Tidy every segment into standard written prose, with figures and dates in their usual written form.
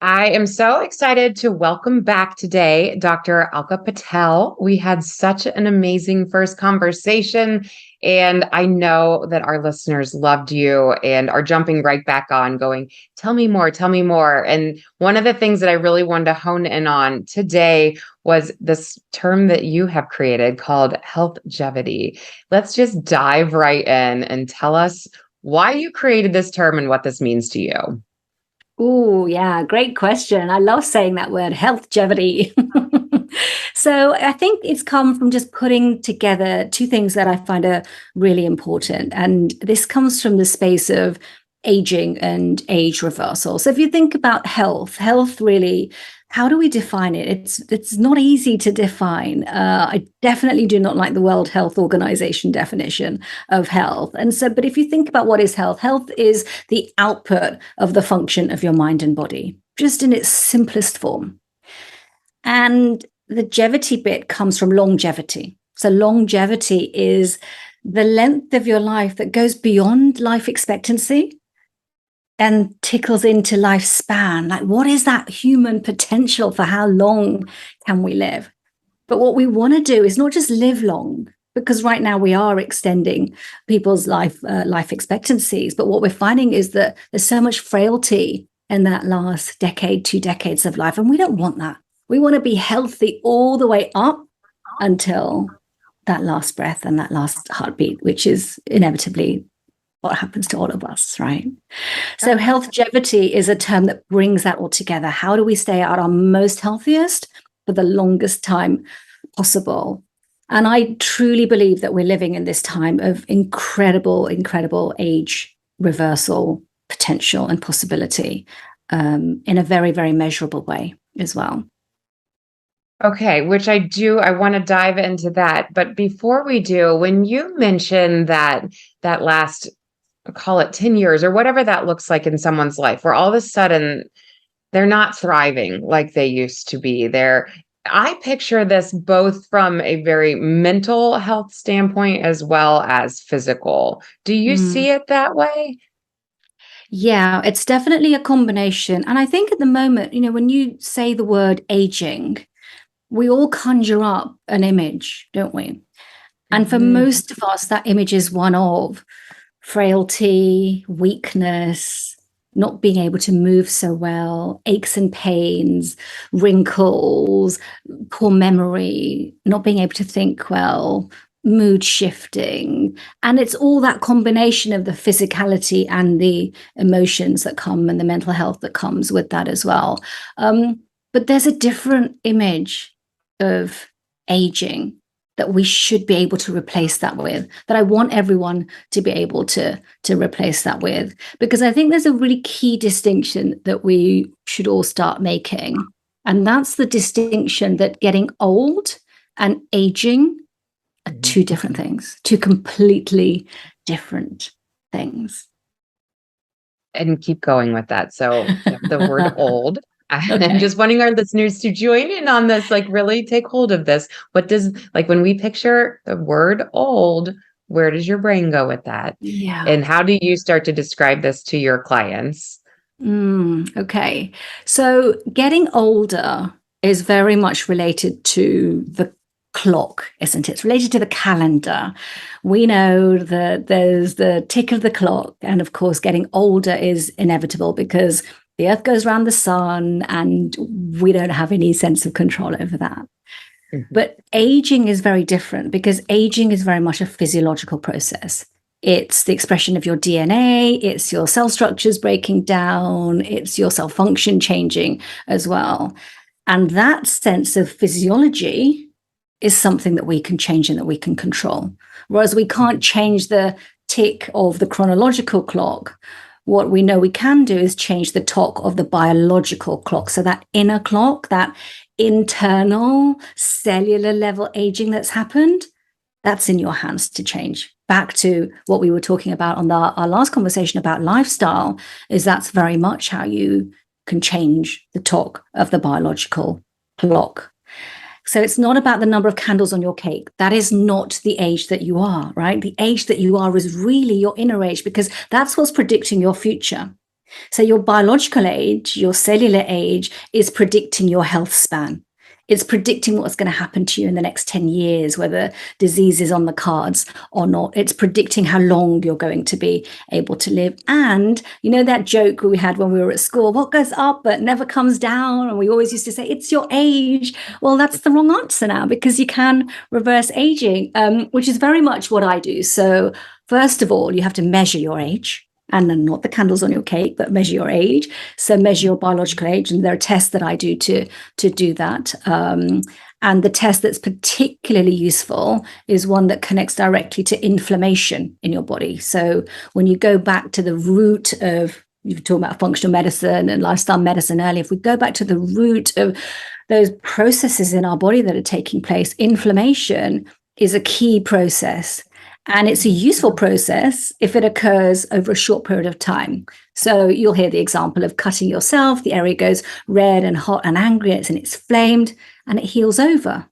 I am so excited to welcome back today Dr. Alka Patel. We had such an amazing first conversation, and I know that our listeners loved you and are jumping right back on going, tell me more, tell me more. And one of the things that I really wanted to hone in on today was this term that you have created called Healthgevity. Let's just dive right in and tell us why you created this term and what this means to you. Oh, yeah, great question. I love saying that word, Healthgevity. So I think it's come from just putting together two things that I find are really important. And this comes from the space of aging and age reversal. So if you think about health really, how do we define it? It's not easy to define. I definitely do not like the World Health Organization definition of health. And so, but if you think about what is health, health is the output of the function of your mind and body, just in its simplest form. And the Gevity bit comes from longevity. So longevity is the length of your life that goes beyond life expectancy and tickles into lifespan. Like, what is that human potential for how long can we live? But what we want to do is not just live long, because right now we are extending people's life expectancies. But what we're finding is that there's so much frailty in that last decade, 2 decades of life. And we don't want that. We want to be healthy all the way up until that last breath and that last heartbeat, which is inevitably what happens to all of us, right? So Healthgevity is a term that brings that all together. How do we stay at our most healthiest for the longest time possible? And I truly believe that we're living in this time of incredible age reversal potential and possibility in a very, very measurable way as well. Okay, which I want to dive into that. But before we do, when you mention that last, call it 10 years or whatever that looks like in someone's life, where all of a sudden they're not thriving like they used to be. I picture this both from a very mental health standpoint as well as physical. Do you see it that way? Yeah, it's definitely a combination. And I think at the moment, when you say the word aging, we all conjure up an image, don't we? And for most of us, that image is one of frailty, weakness, not being able to move so well, aches and pains, wrinkles, poor memory, not being able to think well, mood shifting. And it's all that combination of the physicality and the emotions that come and the mental health that comes with that as well. But there's a different image of aging that we should be able to replace that with, that I want everyone to be able to replace that with, because I think there's a really key distinction that we should all start making. And that's the distinction that getting old and aging are two different things, two completely different things. And keep going with that. So the word old. Okay. I'm just wanting our listeners to join in on this, like really take hold of this. What does, like when we picture the word old, where does your brain go with that? Yeah. And how do you start to describe this to your clients? Okay. So getting older is very much related to the clock, isn't it? It's related to the calendar. We know that there's the tick of the clock. And of course, getting older is inevitable because the earth goes around the sun and we don't have any sense of control over that. But aging is very different because aging is very much a physiological process. It's the expression of your DNA, it's your cell structures breaking down, it's your cell function changing as well. And that sense of physiology is something that we can change and that we can control. Whereas we can't change the tick of the chronological clock. What we know we can do is change the talk of the biological clock. So that inner clock, that internal cellular level aging that's happened, that's in your hands to change. Back to what we were talking about on our last conversation about lifestyle, is that's very much how you can change the talk of the biological clock. So it's not about the number of candles on your cake. That is not the age that you are, right? The age that you are is really your inner age, because that's what's predicting your future. So your biological age, your cellular age, is predicting your health span. It's predicting what's going to happen to you in the next 10 years, whether disease is on the cards or not. It's predicting how long you're going to be able to live. And you know that joke we had when we were at school, what goes up but never comes down? And we always used to say, it's your age. Well, that's the wrong answer now, because you can reverse aging, which is very much what I do. So first of all, you have to measure your age. And then not the candles on your cake, but measure your age. So measure your biological age. And there are tests that I do to do that. And the test that's particularly useful is one that connects directly to inflammation in your body. So when you go back to the root of, you were talking about functional medicine and lifestyle medicine earlier, if we go back to the root of those processes in our body that are taking place, inflammation is a key process. And it's a useful process if it occurs over a short period of time. So you'll hear the example of cutting yourself. The area goes red and hot and angry, and it's flamed, and it heals over.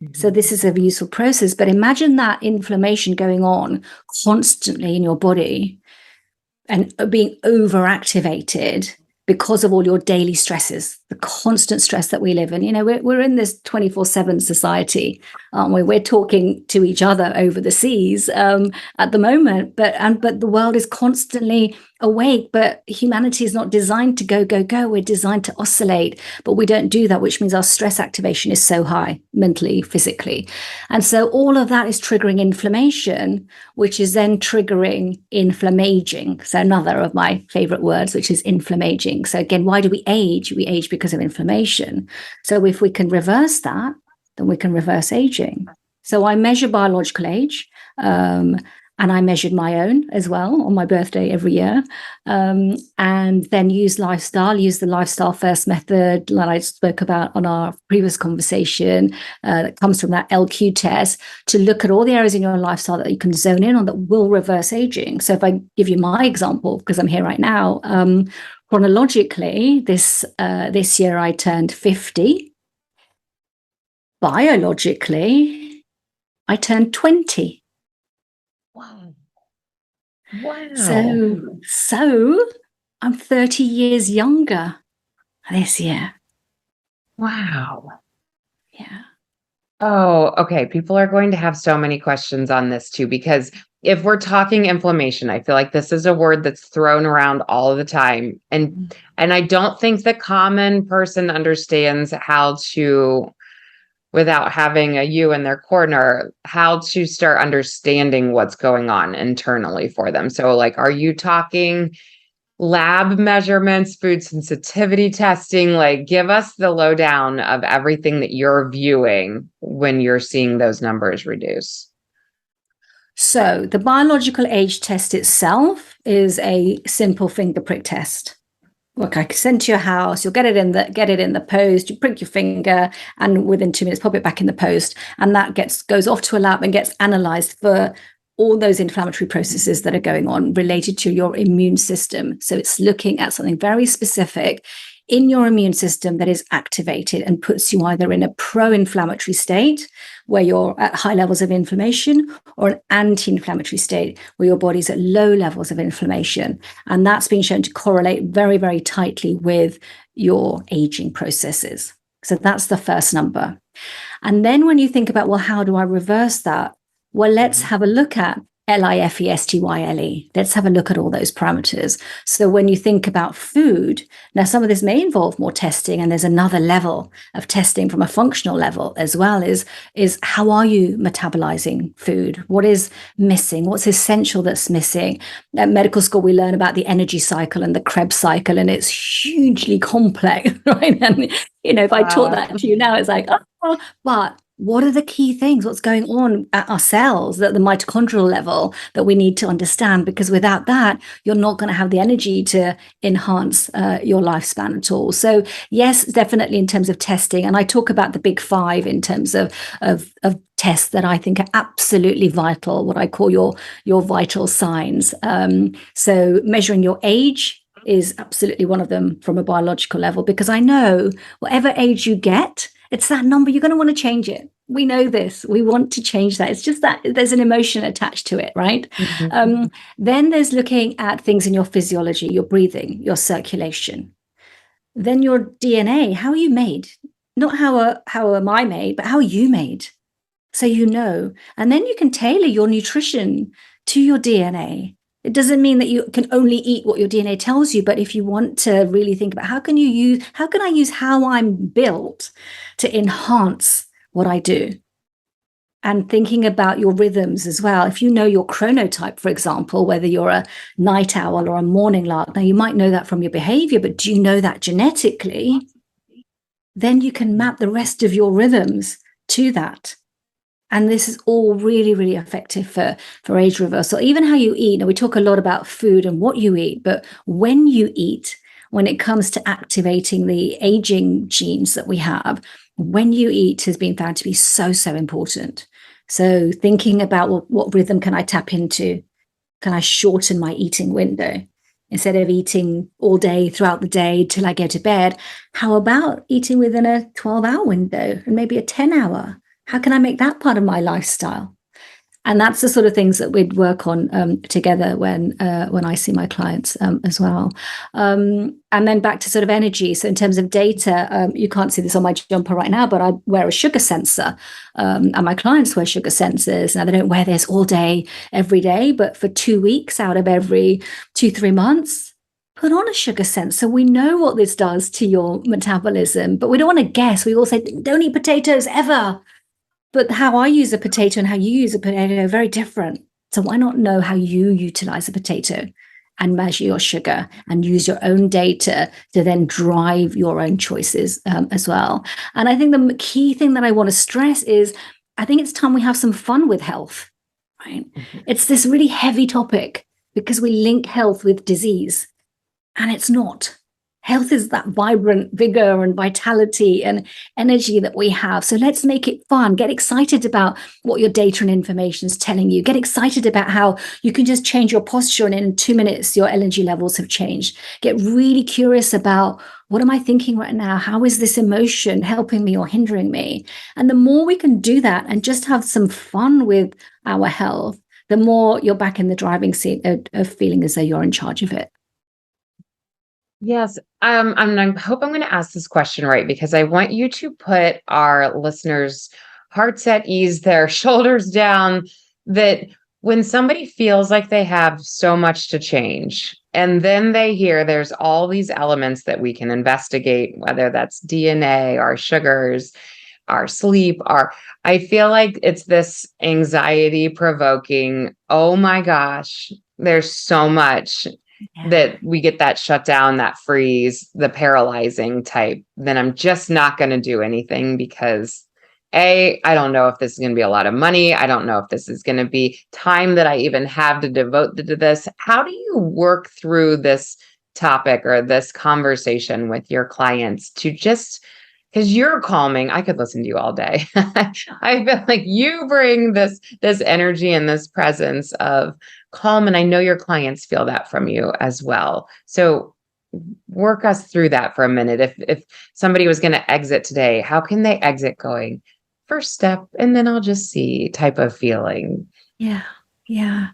Mm-hmm. So this is a useful process. But imagine that inflammation going on constantly in your body and being overactivated because of all your daily stresses, the constant stress that we live in. You know, we're in this 24/7 society, aren't we? We're talking to each other over the seas at the moment, but the world is constantly awake, but humanity is not designed to go, go, go. We're designed to oscillate, but we don't do that, which means our stress activation is so high, mentally, physically. And so all of that is triggering inflammation, which is then triggering inflammaging. So another of my favorite words, which is inflammaging. So again, why do we age? We age because of inflammation. So if we can reverse that, then we can reverse aging. So I measure biological age, and I measured my own as well on my birthday every year, and then use the lifestyle first method that I spoke about on our previous conversation, that comes from that LQ test, to look at all the areas in your lifestyle that you can zone in on that will reverse aging. So if I give you my example, because I'm here right now, chronologically, this year I turned 50. Biologically, I turned 20. Wow. So I'm 30 years younger this year. Wow. Yeah. Oh, okay. People are going to have so many questions on this too, because if we're talking inflammation, I feel like this is a word that's thrown around all the time. And I don't think the common person understands how to, without having a you in their corner, how to start understanding what's going on internally for them. So like, are you talking lab measurements, food sensitivity testing? Like, give us the lowdown of everything that you're viewing when you're seeing those numbers reduce. So the biological age test itself is a simple finger prick test. Look, I can send to your house, you'll get it in the post, you prick your finger, and within 2 minutes pop it back in the post, and that goes off to a lab and gets analyzed for all those inflammatory processes that are going on related to your immune system. So it's looking at something very specific in your immune system that is activated and puts you either in a pro-inflammatory state where you're at high levels of inflammation, or an anti-inflammatory state where your body's at low levels of inflammation. And that's been shown to correlate very, very tightly with your aging processes. So that's the first number. And then when you think about, well, how do I reverse that? Well, let's have a look at LIFESTYLE. Let's have a look at all those parameters. So when you think about food, now some of this may involve more testing, and there's another level of testing from a functional level as well, is how are you metabolizing food? What is missing? What's essential that's missing? At medical school, we learn about the energy cycle and the Krebs cycle, and it's hugely complex, right? And, you know, if I taught that to you now, it's like, oh, but what are the key things? What's going on at our cells at the mitochondrial level that we need to understand? Because without that, you're not going to have the energy to enhance your lifespan at all. So yes, definitely in terms of testing. And I talk about the big five in terms of tests that I think are absolutely vital, what I call your vital signs. So measuring your age is absolutely one of them from a biological level, because I know whatever age you get, It's that number. You're going to want to change it. We know this. We want to change that. It's just that there's an emotion attached to it, right? Mm-hmm. Then there's looking at things in your physiology, your breathing, your circulation. Then your DNA. How are you made? Not how am I made, but how are you made? So you know. And then you can tailor your nutrition to your DNA. It doesn't mean that you can only eat what your DNA tells you, but if you want to really think about how can I use how I'm built to enhance what I do? And thinking about your rhythms as well. If you know your chronotype, for example, whether you're a night owl or a morning lark, now you might know that from your behavior, but do you know that genetically? Then you can map the rest of your rhythms to that. And this is all really, really effective for age reversal. Even how you eat. Now, we talk a lot about food and what you eat, but when you eat, when it comes to activating the aging genes that we have, when you eat has been found to be so, so important. So thinking about what rhythm can I tap into? Can I shorten my eating window? Instead of eating all day throughout the day till I go to bed, how about eating within a 12-hour window and maybe a 10-hour? How can I make that part of my lifestyle? And that's the sort of things that we'd work on together when I see my clients as well. And then back to sort of energy. So in terms of data, you can't see this on my jumper right now, but I wear a sugar sensor, and my clients wear sugar sensors. Now they don't wear this all day, every day, but for 2 weeks out of every 2-3 months, put on a sugar sensor. We know what this does to your metabolism, but we don't want to guess. We all say, don't eat potatoes ever. But how I use a potato and how you use a potato are very different. So why not know how you utilize a potato and measure your sugar and use your own data to then drive your own choices as well? And I think the key thing that I want to stress is I think it's time we have some fun with health, right? Mm-hmm. It's this really heavy topic because we link health with disease, and it's not. Health is that vibrant vigor and vitality and energy that we have. So let's make it fun. Get excited about what your data and information is telling you. Get excited about how you can just change your posture and in 2 minutes, your energy levels have changed. Get really curious about what am I thinking right now? How is this emotion helping me or hindering me? And the more we can do that and just have some fun with our health, the more you're back in the driving seat of feeling as though you're in charge of it. Yes. I hope I'm going to ask this question right, because I want you to put our listeners' hearts at ease, their shoulders down, that when somebody feels like they have so much to change, and then they hear there's all these elements that we can investigate, whether that's DNA, our sugars, our sleep, I feel like it's this anxiety provoking, oh my gosh, there's so much. Yeah. That we get that shutdown, that freeze, the paralyzing type, then I'm just not going to do anything because I don't know if this is going to be a lot of money. I don't know if this is going to be time that I even have to devote to this. How do you work through this topic or this conversation with your clients to just, because you're calming, I could listen to you all day. I feel like you bring this energy and this presence of calm, and I know your clients feel that from you as well. So work us through that for a minute. If somebody was going to exit today, how can they exit going, first step, and then I'll just see type of feeling? Yeah.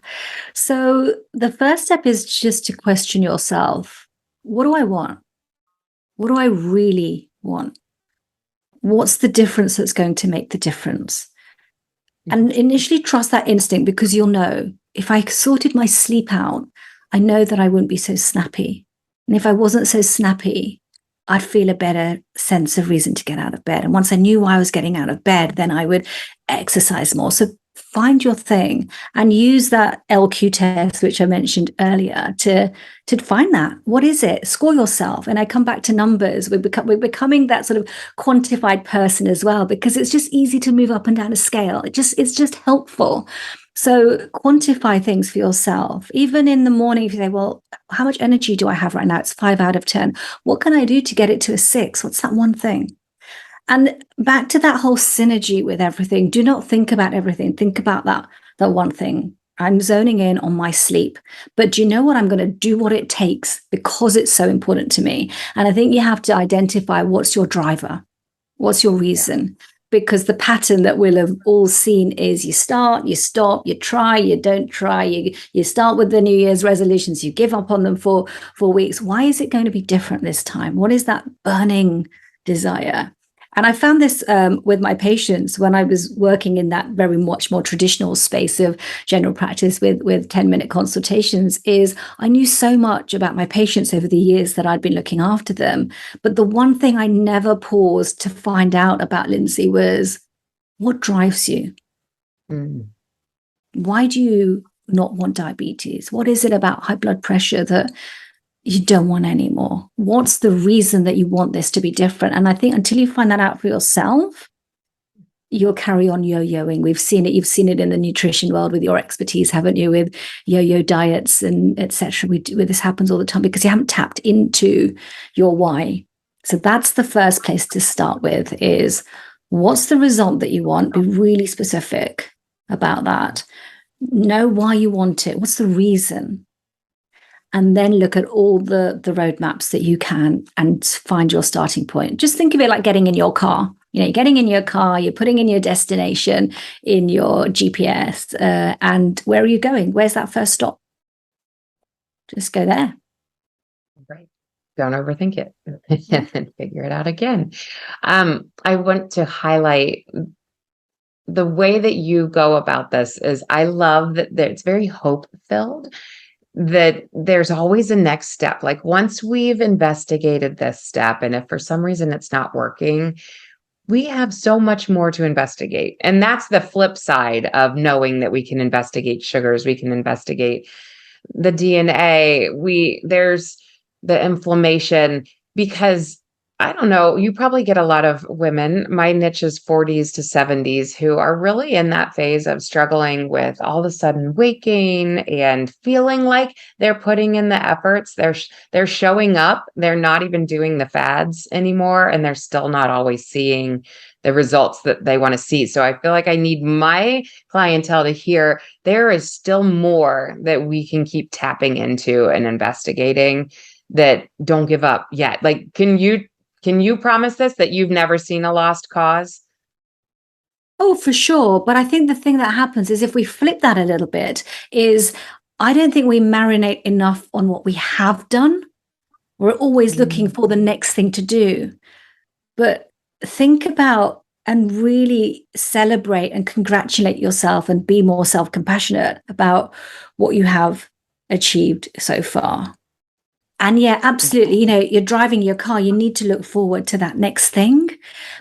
So the first step is just to question yourself. What do I want? What do I really want? What's the difference that's going to make the difference? And initially trust that instinct, because you'll know if I sorted my sleep out, I know that I wouldn't be so snappy. And if I wasn't so snappy, I'd feel a better sense of reason to get out of bed. And once I knew why I was getting out of bed, then I would exercise more. So find your thing and use that LQ test, which I mentioned earlier, to find that. What is it? Score yourself. And I come back to numbers. We're becoming that sort of quantified person as well, because it's just easy to move up and down a scale. It's just helpful. So quantify things for yourself. Even in the morning, if you say, well, how much energy do I have right now? It's 5 out of 10. What can I do to get it to a 6? What's that one thing? And back to that whole synergy with everything. Do not think about everything. Think about that one thing. I'm zoning in on my sleep. But do you know what? I'm going to do what it takes because it's so important to me. And I think you have to identify what's your driver. What's your reason? Because the pattern that we'll have all seen is you start, you stop, you try, you don't try, you start with the New Year's resolutions, you give up on them for 4 weeks. Why is it going to be different this time? What is that burning desire? And I found this with my patients when I was working in that very much more traditional space of general practice with 10-minute consultations, is I knew so much about my patients over the years that I'd been looking after them. But the one thing I never paused to find out about Lindsay was, what drives you? Mm. Why do you not want diabetes? What is it about high blood pressure that you don't want anymore? What's the reason that you want this to be different? And I think until you find that out for yourself, you'll carry on yo-yoing. We've seen it. You've seen it in the nutrition world with your expertise, haven't you? With yo-yo diets and etc. This happens all the time because you haven't tapped into your why. So that's the first place to start with, is what's the result that you want? Be really specific about that. Know why you want it. What's the reason? And then look at all the roadmaps that you can and find your starting point. Just think of it like getting in your car. You're getting in your car, you're putting in your destination in your GPS, and where are you going? Where's that first stop? Just go there. Right. Don't overthink it and figure it out again. I want to highlight the way that you go about this is I love that it's very hope-filled, that there's always a next step. Like once we've investigated this step, and if for some reason it's not working, we have so much more to investigate. And that's the flip side of knowing that we can investigate sugars, we can investigate the DNA, there's the inflammation, because I don't know, you probably get a lot of women, my niche is 40s to 70s, who are really in that phase of struggling with all of a sudden weight gain and feeling like they're putting in the efforts. They're showing up. They're not even doing the fads anymore, and they're still not always seeing the results that they want to see. So I feel like I need my clientele to hear there is still more that we can keep tapping into and investigating, that don't give up yet. Like, can you promise this, that you've never seen a lost cause? Oh, for sure. But I think the thing that happens is if we flip that a little bit, is I don't think we marinate enough on what we have done. We're always looking for the next thing to do. But think about and really celebrate and congratulate yourself and be more self-compassionate about what you have achieved so far. And yeah, absolutely. You're driving your car, you need to look forward to that next thing.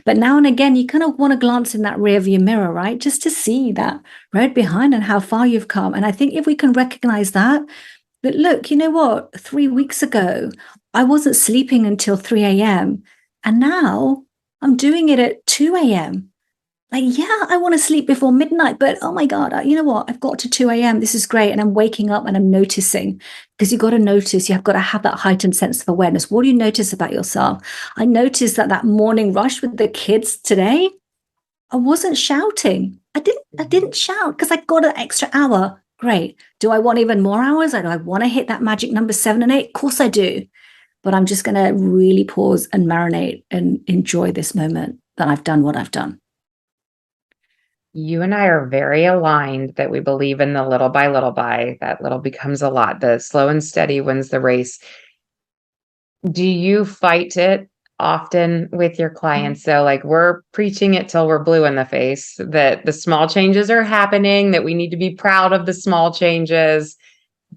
But now and again, you kind of want to glance in that rear view mirror, right? Just to see that road behind and how far you've come. And I think if we can recognize that look, you know what? 3 weeks ago, I wasn't sleeping until 3 a.m. And now I'm doing it at 2 a.m. Like, yeah, I want to sleep before midnight, but oh my God, you know what? I've got to 2 a.m. This is great. And I'm waking up and I'm noticing, because you've got to notice, you've got to have that heightened sense of awareness. What do you notice about yourself? I noticed that morning rush with the kids today, I wasn't shouting. I didn't shout because I got an extra hour. Great. Do I want even more hours? Do I want to hit that magic number 7 and 8? Of course I do. But I'm just going to really pause and marinate and enjoy this moment that I've done what I've done. You and I are very aligned that we believe in the little by, that little becomes a lot. The slow and steady wins the race. Do you fight it often with your clients? So like, we're preaching it till we're blue in the face, that the small changes are happening, that we need to be proud of the small changes,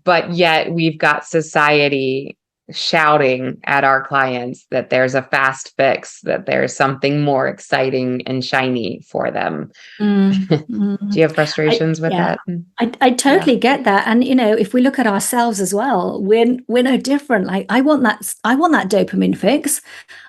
but yet we've got society shouting at our clients that there's a fast fix, that there's something more exciting and shiny for them. Do you have frustrations with that? I totally get that. And, if we look at ourselves as well, we're no different. Like, I want that dopamine fix.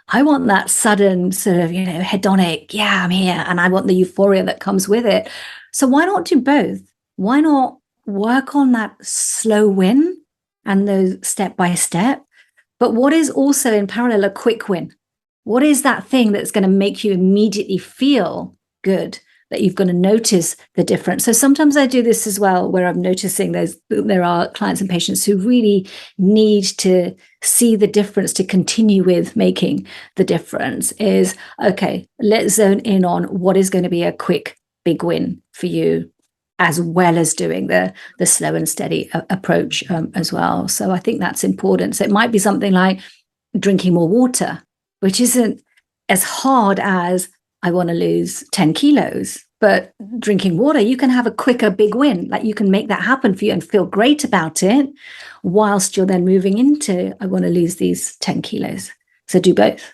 I want that sudden sort of, hedonic, yeah, I'm here. And I want the euphoria that comes with it. So why not do both? Why not work on that slow win and those step by step? But what is also in parallel a quick win? What is that thing that's going to make you immediately feel good? that you've got to notice the difference. So sometimes I do this as well, where I'm noticing there are clients and patients who really need to see the difference to continue with making the difference. Is okay, let's zone in on what is going to be a quick big win for you, as well as doing the slow and steady approach as well. So I think that's important. So it might be something like drinking more water, which isn't as hard as I want to lose 10 kilos. But drinking water, you can have a quicker big win. Like you can make that happen for you and feel great about it, whilst you're then moving into, I want to lose these 10 kilos. So do both.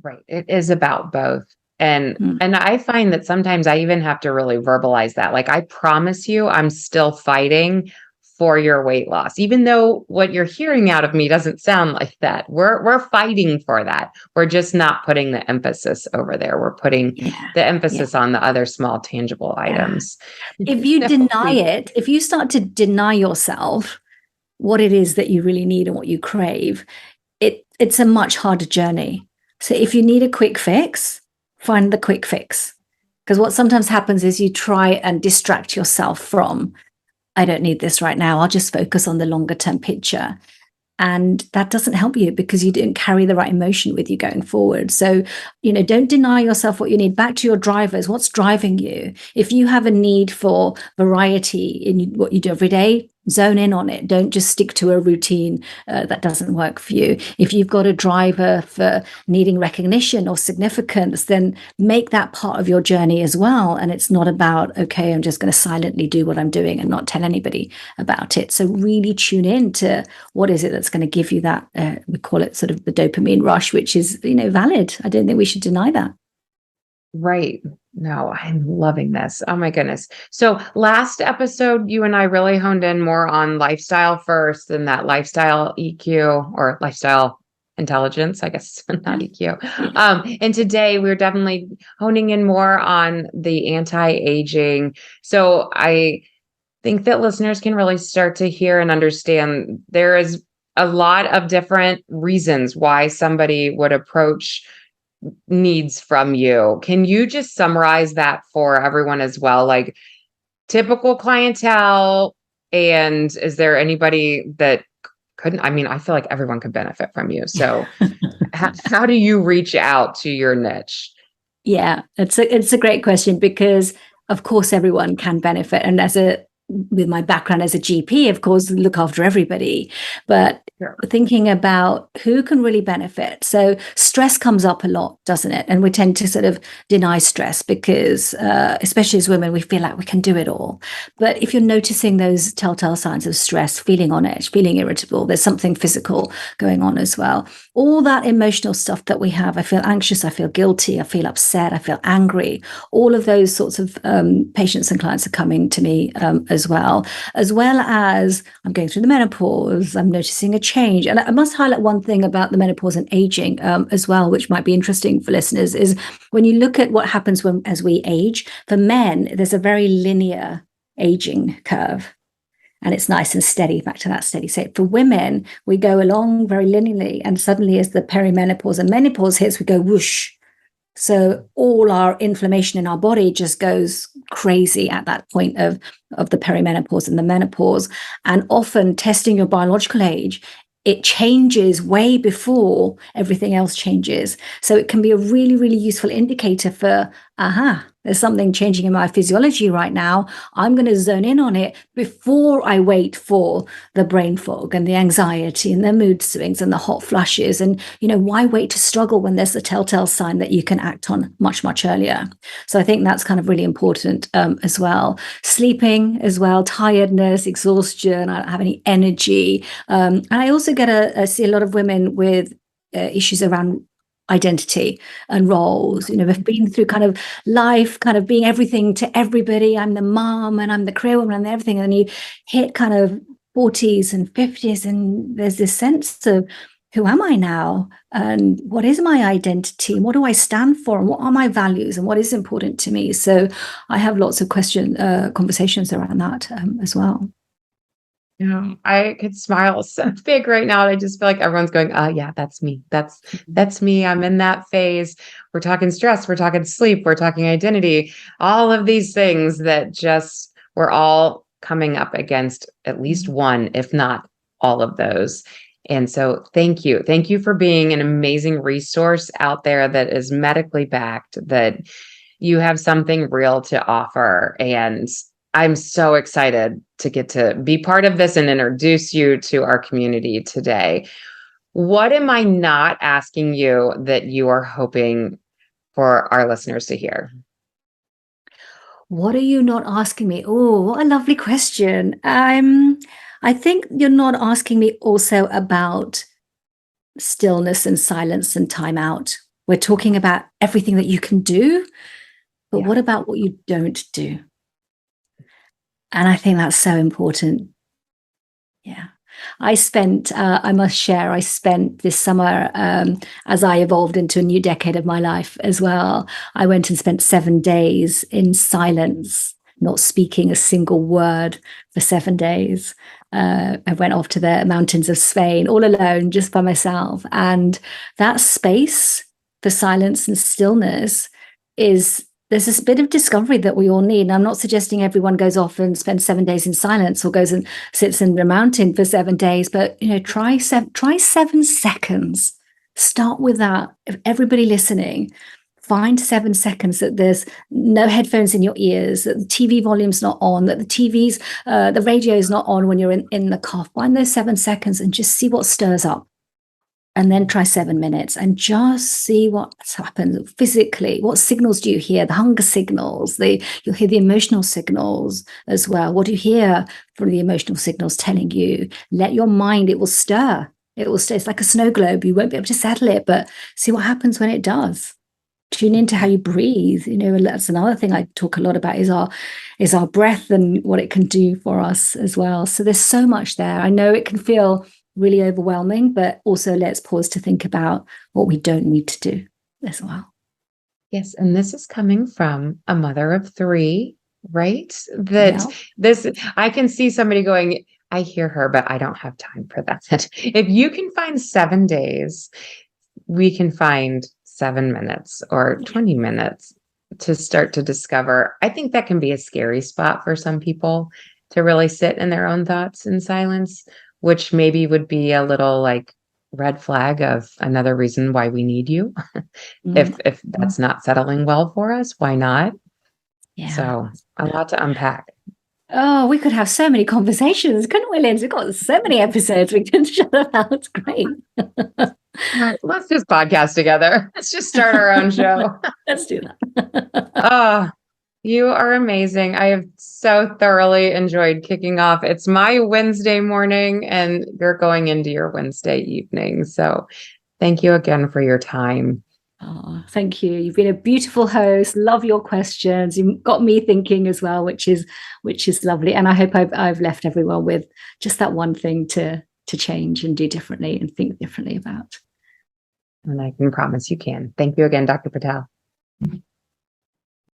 Right. It is about both. And I find that sometimes I even have to really verbalize that. Like, I promise you, I'm still fighting for your weight loss, even though what you're hearing out of me doesn't sound like that. We're fighting for that. We're just not putting the emphasis over there. We're putting the emphasis on the other small tangible items. If you deny it, if you start to deny yourself what it is that you really need and what you crave, it's a much harder journey. So if you need a quick fix, find the quick fix. Because what sometimes happens is you try and distract yourself from, I don't need this right now. I'll just focus on the longer term picture. And that doesn't help you because you didn't carry the right emotion with you going forward. So, don't deny yourself what you need. Back to your drivers. What's driving you? If you have a need for variety in what you do every day, zone in on it. Don't just stick to a routine that doesn't work for you. If you've got a driver for needing recognition or significance, then make that part of your journey as well. And it's not about, okay, I'm just going to silently do what I'm doing and not tell anybody about it. So really tune in to what is it that's going to give you that, we call it sort of the dopamine rush, which is, valid. I don't think we should deny that. Right. No, I'm loving this. Oh my goodness. So last episode, you and I really honed in more on lifestyle first and that lifestyle EQ or lifestyle intelligence, I guess, not EQ. And today we're definitely honing in more on the anti-aging. So I think that listeners can really start to hear and understand there is a lot of different reasons why somebody would approach needs from you. Can you just summarize that for everyone as well? Like typical clientele, and is there anybody that couldn't? I mean, I feel like everyone could benefit from you. So how do you reach out to your niche? Yeah, it's a great question because of course everyone can benefit. And with my background as a GP, of course, look after everybody, but thinking about who can really benefit. So stress comes up a lot, doesn't it? And we tend to sort of deny stress because, especially as women, we feel like we can do it all. But if you're noticing those telltale signs of stress, feeling on edge, feeling irritable, there's something physical going on as well. All that emotional stuff that we have, I feel anxious, I feel guilty, I feel upset, I feel angry. All of those sorts of patients and clients are coming to me as well as I'm going through the menopause, I'm noticing a change. And I must highlight one thing about the menopause and aging as well, which might be interesting for listeners, is when you look at what happens as we age, for men, there's a very linear aging curve. And it's nice and steady, back to that steady state. For women, we go along very linearly. And suddenly as the perimenopause and menopause hits, we go whoosh. So all our inflammation in our body just goes crazy at that point of the perimenopause and the menopause. And often testing your biological age, it changes way before everything else changes. So it can be a really, really useful indicator for, there's something changing in my physiology right now. I'm going to zone in on it before I wait for the brain fog and the anxiety and the mood swings and the hot flushes. And, why wait to struggle when there's a telltale sign that you can act on much, much earlier? So I think that's kind of really important as well. Sleeping as well, tiredness, exhaustion, I don't have any energy. And I also see a lot of women with issues around identity and roles. We've been through kind of life, kind of being everything to everybody. I'm the mom and I'm the career woman and everything. And then you hit kind of 40s and 50s and there's this sense of, who am I now? And what is my identity? And what do I stand for? And what are my values? And what is important to me? So I have lots of conversations around that as well. I could smile so big right now. I just feel like everyone's going, yeah, that's me. That's me. I'm in that phase. We're talking stress, we're talking sleep, we're talking identity, all of these things that just we're all coming up against at least one, if not all of those. And so thank you. Thank you for being an amazing resource out there that is medically backed, that you have something real to offer. And I'm so excited to get to be part of this and introduce you to our community today. What am I not asking you that you are hoping for our listeners to hear? What are you not asking me? Oh, what a lovely question. I think you're not asking me also about stillness and silence and time out. We're talking about everything that you can do, but Yeah. what about what you don't do? And I think that's so important. Yeah. I must share, I spent this summer, as I evolved into a new decade of my life as well. I went and spent 7 days in silence, not speaking a single word for 7 days. I went off to the mountains of Spain all alone, just by myself. And that space for silence and stillness there's this bit of discovery that we all need. And I'm not suggesting everyone goes off and spends 7 days in silence or goes and sits in the mountain for 7 days, but try 7 seconds. Start with that. If everybody listening, find 7 seconds that there's no headphones in your ears, that the TV volume's not on, that the radio is not on when you're in the car. Find those 7 seconds and just see what stirs up. And then try 7 minutes and just see what happens physically. What signals do you hear? The hunger signals, you'll hear the emotional signals as well. What do you hear from the emotional signals telling you? Let your mind, it will stir. It will stir. It's like a snow globe. You won't be able to settle it, but see what happens when it does. Tune into how you breathe. That's another thing I talk a lot about is our breath and what it can do for us as well. So there's so much there. I know it can feel really overwhelming, but also let's pause to think about what we don't need to do as well. Yes. And this is coming from a mother of three, right? I can see somebody going, I hear her, but I don't have time for that. If you can find 7 days, we can find 7 minutes or 20 minutes to start to discover. I think that can be a scary spot for some people to really sit in their own thoughts in silence, which maybe would be a little like red flag of another reason why we need you. If that's not settling well for us, why not? Yeah. So a lot to unpack. Oh, we could have so many conversations, couldn't we, Lindsay? We've got so many episodes we can shut about. It's great. Let's just podcast together. Let's just start our own show. Let's do that. You are amazing. I have so thoroughly enjoyed kicking off. It's my Wednesday morning and you're going into your Wednesday evening. So thank you again for your time. Oh, thank you. You've been a beautiful host. Love your questions. You got me thinking as well, which is lovely. And I hope I've left everyone with just that one thing to change and do differently and think differently about. And I can promise you can. Thank you again, Dr. Patel.